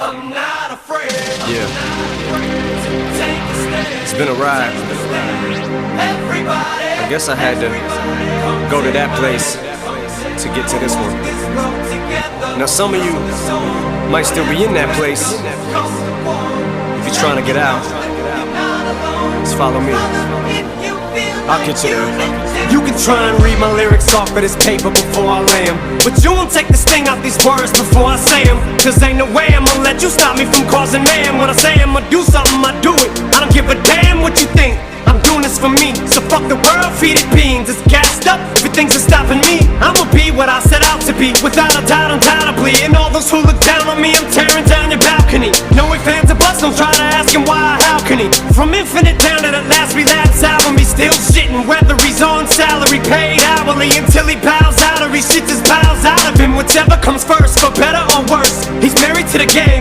I'm not afraid. Yeah, Take a stand. it's been a ride. Everybody. I guess I had to go to that place to get to this one. Now some of you might still be in that place. If you're trying to get out, just follow me. I'll get you there. You can try and read my lyrics off of this paper before I lay 'em, but you won't take the sting out these words before I say 'em. Cause ain't no way I'ma let you stop me from causing mayhem. When I say I'ma do something, I do it. I don't give a damn what you think. I'm doing this for me, so fuck the world, feed it beans. It's gassed up, everything's stopping me. I'ma be what I set out to be, without a doubt, undoubtedly. And all those who look down on me, I'm tearing down your balcony. No ifs, ands, or buts, don't try to ask him why or how can he. From Infinite down to the last relapse album, he's still shitting, whether he's on salary, paid hourly, until he bows out or he shits his bowels out of him. Whichever comes first, for better or worse, he's married to the game.